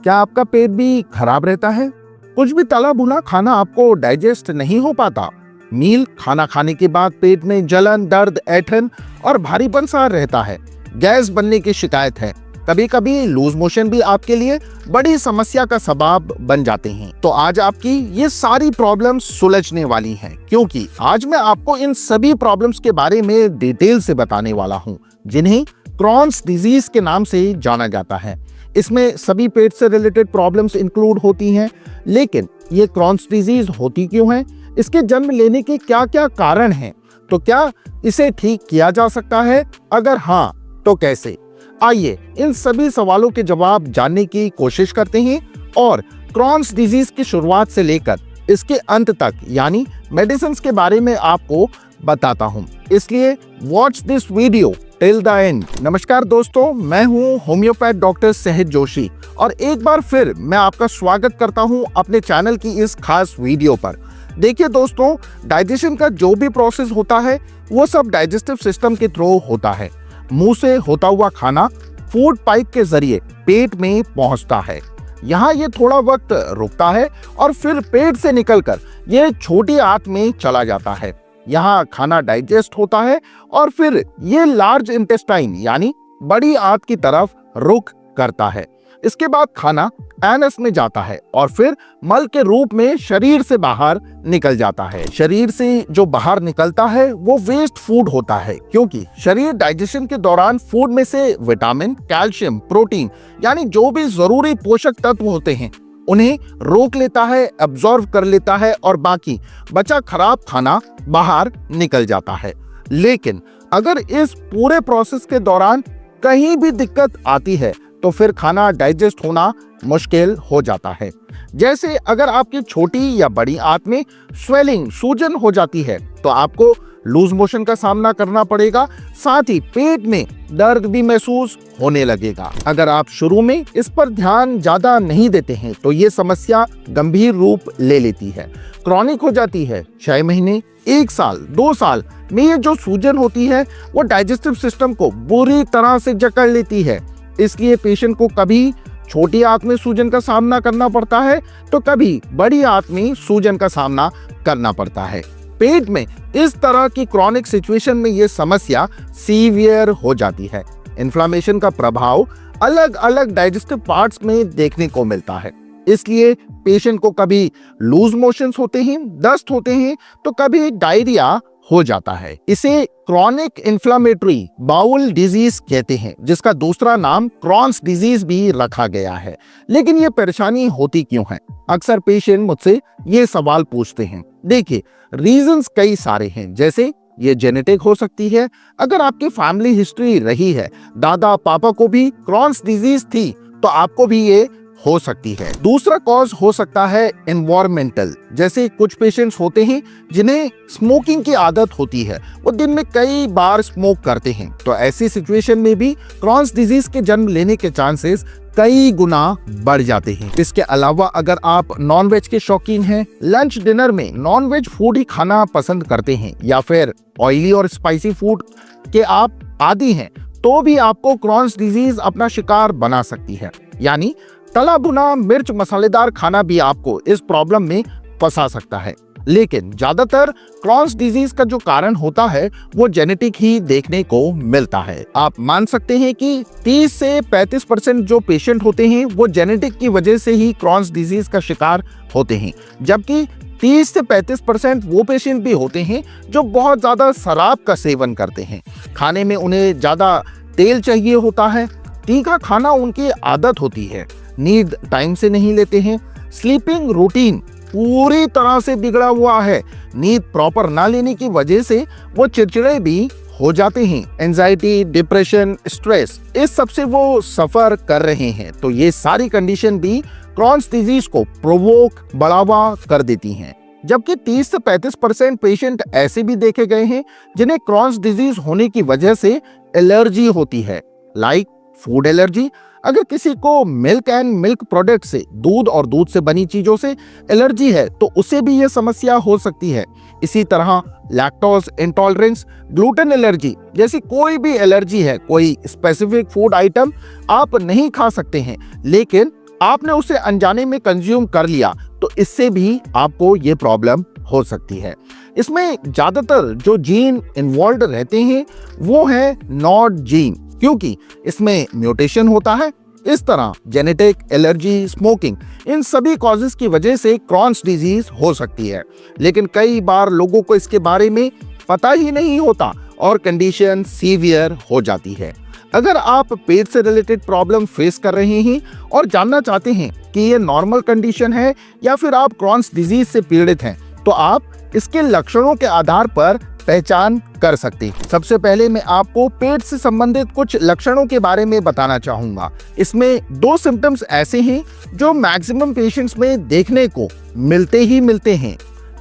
क्या आपका पेट भी खराब रहता है? कुछ भी तला भुना खाना आपको डाइजेस्ट नहीं हो पाता? मील खाना खाने के बाद पेट में जलन, दर्द, ऐंठन और भारीपन सा रहता है। गैस बनने की शिकायत है। कभी कभी लूज मोशन भी आपके लिए बड़ी समस्या का सबब बन जाते हैं। तो आज आपकी ये सारी प्रॉब्लम्स सुलझने वाली हैं, क्योंकि आज मैं आपको इन सभी प्रॉब्लम्स के बारे में डिटेल से बताने वाला हूं, जिन्हें क्रॉन्स डिजीज के नाम से जाना जाता है। इसमें सभी पेट से रिलेटेड प्रॉब्लम्स इंक्लूड होती हैं। लेकिन ये क्रॉन्स डिजीज होती क्यों है? इसके जन्म लेने के क्या क्या कारण हैं? तो क्या इसे ठीक किया जा सकता है? अगर हाँ, तो कैसे? आइए इन सभी सवालों के जवाब जानने की कोशिश करते हैं और क्रॉन्स डिजीज की शुरुआत से लेकर इसके अंत तक यानी मेडिसिन के बारे में आपको बताता हूं। इसलिए watch this video till the end. नमस्कार दोस्तों, मैं हूं होम्योपैथ डॉक्टर सहज जोशी और एक बार फिर मैं आपका स्वागत करता हूं अपने चैनल की इस खास वीडियो पर। देखिए दोस्तों, डाइजेशन का जो भी प्रोसेस होता है वो सब डाइजेस्टिव सिस्टम के थ्रू होता है। मुंह से होता हुआ खाना फूड पाइप के जरिए पेट में पहुंचता है। यहाँ ये थोड़ा वक्त रुकता है और फिर पेट से निकलकर ये छोटी आंत में चला जाता है। यहाँ खाना डाइजेस्ट होता है और फिर ये लार्ज इंटेस्टाइन यानी बड़ी आंत की तरफ रुख करता है। इसके बाद खाना एनस में जाता है और फिर मल के रूप में शरीर से बाहर निकल जाता है। शरीर से जो बाहर निकलता है वो वेस्ट फूड होता है, क्योंकि शरीर डाइजेशन के दौरान फूड में से विटामिन, कैल्शियम, प्रोटीन यानी जो भी जरूरी पोषक तत्व होते हैं उन्हें रोक लेता है, एब्जॉर्ब कर लेता है और बाकी बचा खराब खाना बाहर निकल जाता है। लेकिन अगर इस पूरे प्रोसेस के दौरान कहीं भी दिक्कत आती है तो फिर खाना डाइजेस्ट होना मुश्किल हो जाता है। जैसे अगर आपकी छोटी या बड़ी आंत में स्वेलिंग, सूजन हो जाती है तो आपको लूज मोशन का सामना करना पड़ेगा, साथ ही पेट में दर्द भी महसूस होने लगेगा। अगर आप शुरू में इस पर ध्यान ज्यादा नहीं देते हैं तो ये समस्या गंभीर रूप ले लेती है, क्रॉनिक हो जाती है। 6 महीने, 1 साल, 2 साल में ये जो सूजन होती है वो डाइजेस्टिव सिस्टम को बुरी तरह से जकड़ लेती है। इसलिए पेशेंट को कभी छोटी आंत में सूजन का सामना करना पड़ता है तो कभी बड़ी आंत में सूजन का सामना करना पड़ता है। पेट में इस तरह की क्रॉनिक सिचुएशन में यह समस्या सीवियर हो जाती है। इन्फ्लेमेशन का प्रभाव अलग अलग डाइजेस्टिव पार्ट्स में देखने को मिलता है। इसलिए पेशेंट को कभी लूज मोशंस होते हैं, दस्त होते हैं, तो कभी डायरिया हो जाता है। इसे क्रॉनिक इन्फ्लेमेटरी बाउल डिजीज कहते हैं, जिसका दूसरा नाम क्रॉन्स डिजीज भी रखा गया है। लेकिन ये परेशानी होती क्यों है? अक्सर पेशेंट मुझसे ये सवाल पूछते हैं। देखिए, रीजंस कई सारे हैं। जैसे ये जेनेटिक हो सकती है, अगर आपकी फैमिली हिस्ट्री रही है, दादा पापा को भी क्रॉन्स डिजीज थी तो आपको भी ये हो सकती है। दूसरा कॉज हो सकता है एनवायरमेंटल। जैसे कुछ पेशेंट्स होते हैं जिन्हें स्मोकिंग की आदत होती है, वो दिन में कई बार स्मोक करते हैं, तो ऐसी सिचुएशन में भी क्रॉन्स डिजीज के जन्म लेने के चांसेस कई गुना बढ़ जाते हैं। इसके अलावा अगर आप नॉनवेज के शौकीन हैं, लंच डिनर में नॉनवेज फूड ही खाना पसंद करते हैं, या फिर ऑयली और स्पाइसी फूड के आप आदी हैं, तो भी आपको क्रॉन्स डिजीज अपना शिकार बना सकती है। यानी तला भुना, मिर्च मसालेदार खाना भी आपको इस प्रॉब्लम में फंसा सकता है। लेकिन ज्यादातर क्रॉन्स डिजीज का जो कारण होता है वो जेनेटिक ही देखने को मिलता है। आप मान सकते हैं कि 30 से 35% जो पेशेंट होते हैं वो जेनेटिक की वजह से ही क्रॉन्स डिजीज का शिकार होते हैं, जबकि 30 से 35% वो पेशेंट भी होते हैं जो बहुत ज्यादा शराब का सेवन करते हैं। खाने में उन्हें ज्यादा तेल चाहिए होता है, तीखा खाना उनकी आदत होती है, नींद टाइम से नहीं लेते हैं, स्लीपिंग रूटीन पूरी तरह से बिगड़ा हुआ है, नींद प्रॉपर ना लेने की वजह से वो चिड़चिड़े भी हो जाते हैं, एंजाइटी, डिप्रेशन, स्ट्रेस, इस सब से वो सफर कर रहे हैं। तो ये सारी कंडीशन भी क्रॉन्स डिजीज को प्रोवोक, बढ़ावा कर देती हैं। जबकि 30 से 35% पेशेंट ऐसे भी देखे गए हैं जिन्हें क्रॉन्स डिजीज होने की वजह से एलर्जी होती है, लाइक फूड एलर्जी। अगर किसी को मिल्क एंड मिल्क प्रोडक्ट से, दूध और दूध से बनी चीजों से एलर्जी है तो उसे भी यह समस्या हो सकती है। इसी तरह लैक्टोज इंटॉलरेंस, ग्लूटेन एलर्जी जैसी कोई भी एलर्जी है, कोई स्पेसिफिक फूड आइटम आप नहीं खा सकते हैं, लेकिन आपने उसे अनजाने में कंज्यूम कर लिया तो इससे भी आपको ये प्रॉब्लम हो सकती है। इसमें ज्यादातर जो जीन इन्वॉल्व रहते हैं वो है नॉड जीन, क्योंकि इसमें म्यूटेशन होता है। इस तरह जेनेटिक, एलर्जी, स्मोकिंग, इन सभी कॉजेस की वजह से क्रॉन्स डिजीज हो सकती है, लेकिन कई बार लोगों को इसके बारे में पता ही नहीं होता और कंडीशन सीवियर हो जाती है। अगर आप पेट से रिलेटेड प्रॉब्लम फेस कर रहे हैं और जानना चाहते हैं कि ये नॉर्मल कंडीशन है या फिर आप क्रॉन्स डिजीज से पीड़ित हैं, तो आप इसके लक्षणों के आधार पर पहचान कर सकते हैं। सबसे पहले मैं आपको पेट से संबंधित कुछ लक्षणों के बारे में बताना चाहूंगा। इसमें 2 सिम्टम्स ऐसे हैं जो मैक्सिमम पेशेंट्स में देखने को मिलते हैं।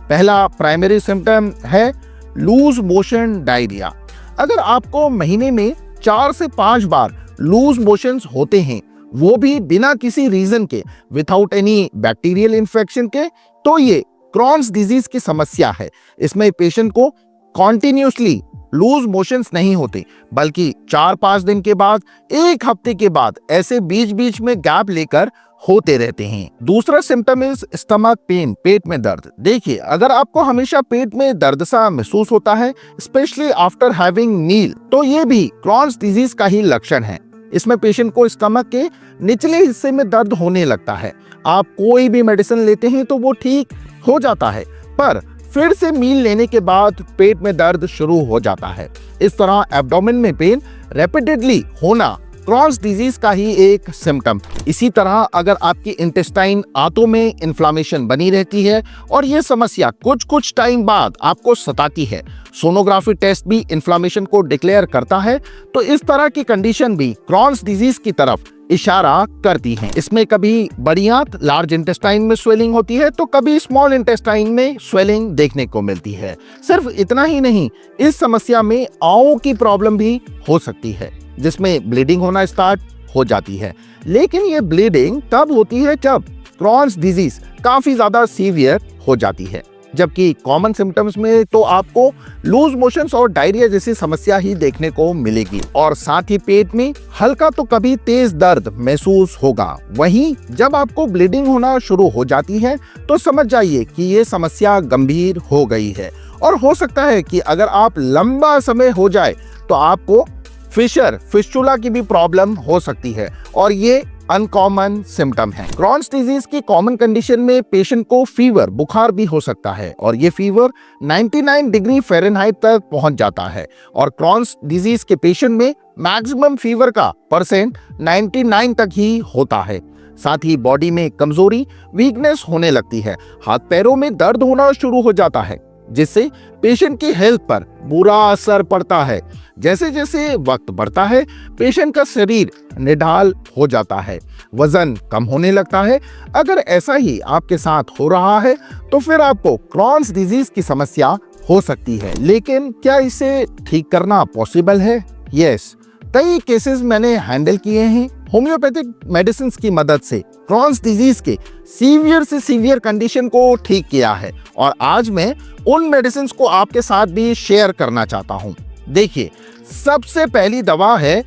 पहला प्राइमरी सिम्टम है लूज मोशन डायरिया। अगर आपको महीने में 4 से 5 बार लूज मोशंस होते हैं, वो भी बिना किसी रीजन के, विदाउट एनी बैक्टीरियल इन्फेक्शन के, तो ये क्रॉन्स डिजीज की समस्या है। इसमें पेशेंट को कॉन्टिन्यूसली लूज मोशंस नहीं होते, बल्कि 4-5 दिन के बाद, 1 हफ्ते के बाद ऐसे बीच बीच में गैप लेकर होते रहते हैं। दूसरा सिम्टम इज स्टमक पेन, पेट में दर्द। देखिए, अगर आपको हमेशा पेट में दर्द सा महसूस होता है, स्पेशली आफ्टर हैविंग मील, तो ये भी क्रॉन्स डिजीज का ही लक्षण है। इसमें पेशेंट को स्टमक के निचले हिस्से में दर्द होने लगता है। आप कोई भी मेडिसिन लेते हैं तो वो ठीक हो जाता है, पर फिर से मील लेने के बाद पेट में दर्द शुरू हो जाता है। इस तरह एब्डोमेन में पेन रेपिडेडली होना क्रॉन्स डिजीज का ही एक सिम्टम। इसी तरह अगर आपकी इंटेस्टाइन, आंतों में इन्फ्लामेशन बनी रहती है और ये समस्या कुछ टाइम बाद आपको सताती है, सोनोग्राफी टेस्ट भी इन्फ्लामेशन को डिक्लेयर करता है, तो इस तरह की कंडीशन भी क्रॉन्स डिजीज की तरफ इशारा करती हैं। इसमें कभी बड़ी आंत, लार्ज इंटेस्टाइन में स्वेलिंग होती है, तो कभी स्मॉल इंटेस्टाइन में स्वेलिंग देखने को मिलती है। सिर्फ इतना ही नहीं, इस समस्या में आंतों की प्रॉब्लम भी हो सकती है, जिसमें ब्लीडिंग होना स्टार्ट हो जाती है। लेकिन ये ब्लीडिंग तब होती है जब क्रॉन्स डिजीज काफी ज्यादा सीवियर हो जाती है, जबकि कॉमन सिम्टम्स में तो आपको लूज मोशंस और डायरिया जैसी समस्या ही देखने को मिलेगी, और साथ ही पेट में हल्का तो कभी तेज दर्द महसूस होगा। वहीं जब आपको ब्लीडिंग होना शुरू हो जाती है तो समझ जाइए कि ये समस्या गंभीर हो गई है, और हो सकता है कि अगर आप लंबा समय हो जाए तो आपको फिस्टुला की भी प्रॉब्लम हो सकती है, और ये अनकॉमन सिम्टम है। क्रॉन्स डिजीज की कॉमन कंडीशन में पेशेंट को फीवर, बुखार भी हो सकता है, और ये फीवर 99 डिग्री फ़ारेनहाइट तक पहुंच जाता है, और क्रॉन्स डिजीज के पेशेंट में मैक्सिमम फीवर का परसेंट 99 तक ही होता है। साथ ही बॉडी में कमजोरी, वीकनेस होने लगती है, हाथ पैरों में दर्द होना शुरू हो जाता है, जिससे पेशेंट की हेल्थ पर बुरा असर पड़ता है। जैसे जैसे वक्त बढ़ता है, पेशेंट का शरीर निढाल हो जाता है, वजन कम होने लगता है। अगर ऐसा ही आपके साथ हो रहा है तो फिर आपको क्रॉन्स डिजीज की समस्या हो सकती है। लेकिन क्या इसे ठीक करना पॉसिबल है? यस, कई केसेस मैंने हैंडल किए हैं होम्योपैथिक मेडिसिन की मदद से, क्रॉन्स डिजीज के सीवियर से सीवियर कंडीशन को ठीक किया है, और आज मैं उन मेडिसिन को आपके साथ भी शेयर करना चाहता हूं। देखिए, सबसे पहली दवा है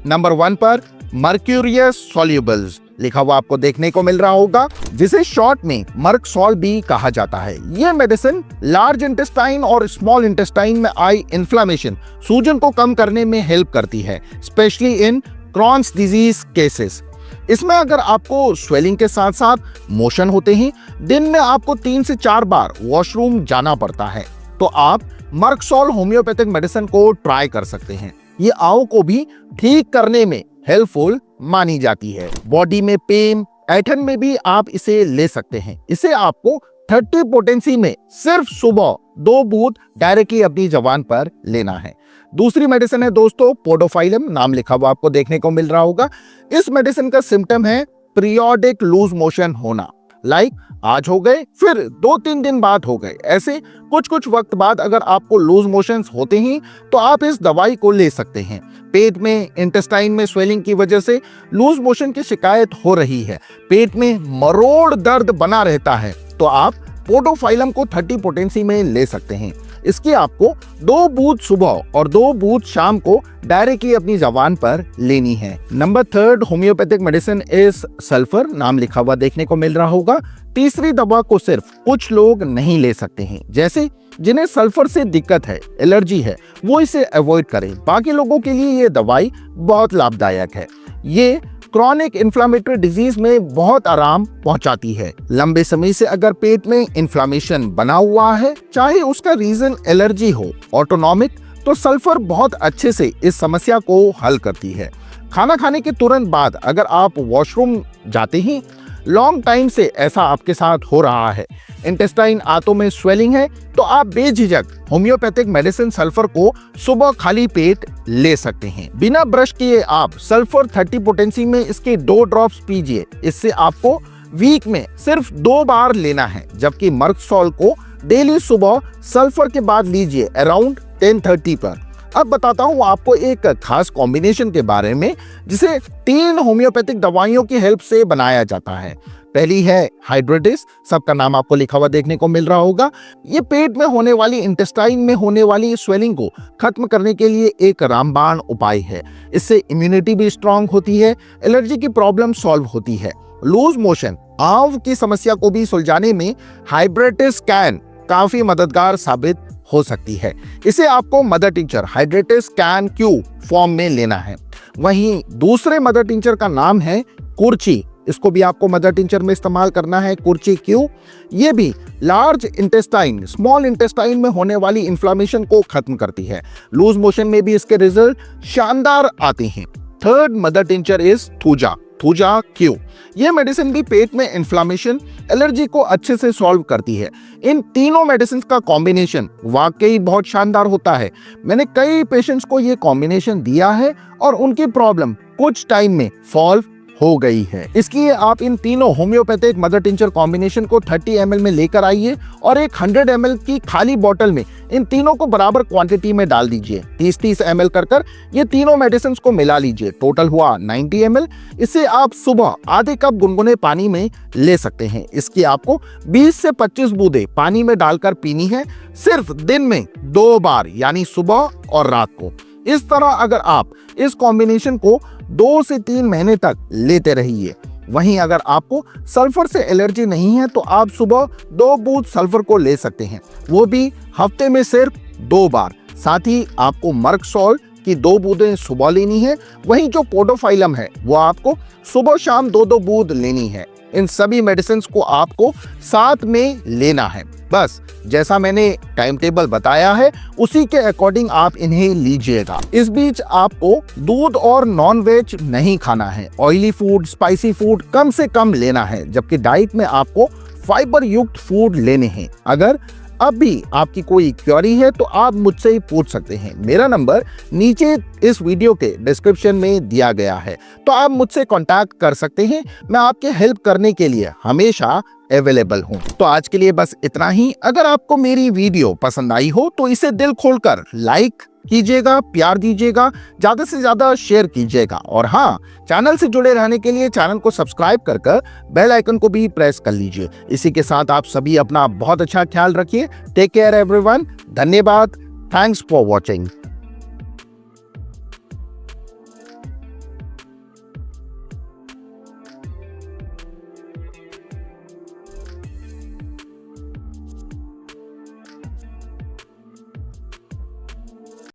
नंबर 1 पर मर्क्यूरियस सॉल्युबल्स लिखा हुआ आपको देखने को मिल रहा होगा, जिसे शॉर्ट में मर्कसॉल भी कहा जाता है। यह मेडिसिन लार्ज इंटेस्टाइन और स्मॉल इंटेस्टाइन में आई इन्फ्लामेशन, सूजन को कम करने में हेल्प करती है, specially in Crohn's disease cases. इसमें अगर आपको स्वेलिंग के साथ साथ मोशन होते हैं, दिन में आपको 3 से 4 बार वॉशरूम जाना पड़ता है, तो आप मर्कसॉल होम्योपैथिक मेडिसिन को ट्राई कर सकते हैं। ये आओ को भी ठीक करने में हेल्पफुल मानी जाती है। बॉडी में पेन, ऐठन में भी आप इसे ले सकते हैं। इसे आपको 30 पोटेंसी में सिर्फ सुबह 2 बूंद डायरेक्टली अपनी जबान पर लेना है। दूसरी मेडिसिन है दोस्तों पोडोफाइलम, नाम लिखा हुआ आपको देखने को मिल रहा होगा। इस मेडिसिन का सिम्टम है पीरियोडिक लूज मोशन होना, लाइक आज हो गए फिर 2-3 दिन बाद हो गए, ऐसे कुछ वक्त बाद अगर आपको लूज मोशंस होते हैं तो आप इस दवाई को ले सकते हैं। पेट में, इंटेस्टाइन में स्वेलिंग की वजह से लूज मोशन की शिकायत हो रही है, पेट में मरोड़ दर्द बना रहता है, तो आप पोडोफाइलम को 30 पोटेंसी में ले सकते हैं। इसकी आपको 2 बूंद सुबह और 2 बूंद शाम को डायरेक्टली अपनी जबान पर लेनी है। Number 3 homeopathic medicine is sulphur, नाम लिखा हुआ देखने को मिल रहा होगा। तीसरी दवा को सिर्फ कुछ लोग नहीं ले सकते हैं, जैसे जिन्हें सल्फर से दिक्कत है, एलर्जी है, वो इसे अवॉइड करें। बाकी लोगों के लिए ये दवाई बहुत लाभदायक है। ये क्रॉनिक इन्फ्लामेटरी डिजीज में बहुत आराम पहुंचाती है। लंबे समय से अगर पेट में इन्फ्लामेशन बना हुआ है, चाहे उसका रीजन एलर्जी हो, ऑटोनॉमिक, तो सल्फर बहुत अच्छे से इस समस्या को हल करती है। खाना खाने के तुरंत बाद अगर आप वॉशरूम जाते ही लॉन्ग टाइम से ऐसा आपके साथ हो रहा है, इंटेस्टाइन आंतों में स्वेलिंग है, तो आप बेझिझक होम्योपैथिक मेडिसिन सल्फर को सुबह खाली पेट ले सकते हैं। बिना ब्रश किए आप सल्फर 30 पोटेंसी में इसके 2 ड्रॉप्स पीजिए। इससे आपको वीक में सिर्फ 2 बार लेना है, जबकि मर्क सॉल्ट को डेली सुबह सल्फर के बाद लीजिए अराउंड 10:30 पर। अब बताता हूं आपको एक खास कॉम्बिनेशन के बारे में, जिसे 3 होम्योपैथिक दवाइयों की हेल्प से बनाया जाता है। पहली है हाइड्रेटिस, सबका नाम आपको लिखा हुआ देखने को मिल रहा होगा। ये पेट में होने वाली, इंटेस्टाइन में होने वाली स्वेलिंग को खत्म करने के लिए एक रामबाण उपाय है। इससे इम्यूनिटी भी स्ट्रांग होती है, एलर्जी की प्रॉब्लम सॉल्व होती है। लूज मोशन, आंव की समस्या को भी सुलझाने में हाइड्रेटिस कैन काफी मददगार साबित हो सकती है। इसे आपको mother tincture Hydrastis can Q form में लेना है। वहीं दूसरे मदर टिंचर का नाम है कुर्ची, इसको भी आपको मदर टिंचर में इस्तेमाल करना है, कुर्ची क्यू। ये भी लार्ज इंटेस्टाइन, स्मॉल इंटेस्टाइन में होने वाली इन्फ्लामेशन को खत्म करती है। लूज मोशन में भी इसके रिजल्ट शानदार आते हैं। 3rd mother tincture is thuja, thuja Q. ये मेडिसिन भी पेट में इन्फ्लामेशन, एलर्जी को अच्छे से सॉल्व करती है। इन तीनों मेडिसिन का कॉम्बिनेशन वाकई बहुत शानदार होता है। मैंने कई पेशेंट्स को ये कॉम्बिनेशन दिया है और उनकी प्रॉब्लम कुछ टाइम में सॉल्व हो गई है। इसलिए आप इन तीनों होम्योपैथिक मदर टिंचर कॉम्बिनेशन को 30 ml में लेकर आइए और एक 100 ml की खाली बोतल में इन तीनों को बराबर क्वांटिटी में डाल दीजिए। 30-30 ml कर ये तीनों मेडिसिन को मिला लीजिए। टोटल हुआ 90 ml। इसे आप सुबह आधे कप गुनगुने पानी में ले सकते हैं। इसकी आपको 20 से 25 बूंदें पानी में डालकर पीनी है, सिर्फ दिन में 2 बार, यानी सुबह और रात को। इस तरह अगर आप इस कॉम्बिनेशन को 2 से 3 महीने तक लेते रहिए। वहीं अगर आपको सल्फर से एलर्जी नहीं है तो आप सुबह 2 बूंद सल्फर को ले सकते हैं, वो भी हफ्ते में सिर्फ 2 बार। साथ ही आपको मर्क सॉल्ट की 2 बूंदें सुबह लेनी है। वहीं जो पोडोफाइलम है वो आपको सुबह शाम 2-2 बूंद लेनी है। इन सभी मेडिसिन को आपको साथ में लेना है। बस जैसा मैंने टाइम टेबल बताया है उसी के अकॉर्डिंग आप इन्हें लीजिएगा। इस बीच आपको दूध और नॉन वेज नहीं खाना है। ऑयली फूड, स्पाइसी फूड कम से कम लेना है, जबकि डाइट में आपको फाइबर युक्त फूड लेने हैं। अगर अब भी आपकी कोई क्वेरी है तो आप मुझसे ही पूछ सकते हैं। मेरा नंबर नीचे इस वीडियो के डिस्क्रिप्शन में दिया गया है, तो आप मुझसे कांटेक्ट कर सकते हैं। मैं आपके हेल्प करने के लिए हमेशा अवेलेबल हूं। तो आज के लिए बस इतना ही। अगर आपको मेरी वीडियो पसंद आई हो तो इसे दिल खोलकर लाइक कीजिएगा, प्यार दीजिएगा, ज्यादा से ज्यादा शेयर कीजिएगा। और हाँ, चैनल से जुड़े रहने के लिए चैनल को सब्सक्राइब कर बेल आइकन को भी प्रेस कर लीजिए। इसी के साथ आप सभी अपना बहुत अच्छा ख्याल रखिए। Take care everyone. धन्यवाद। Thanks for watching.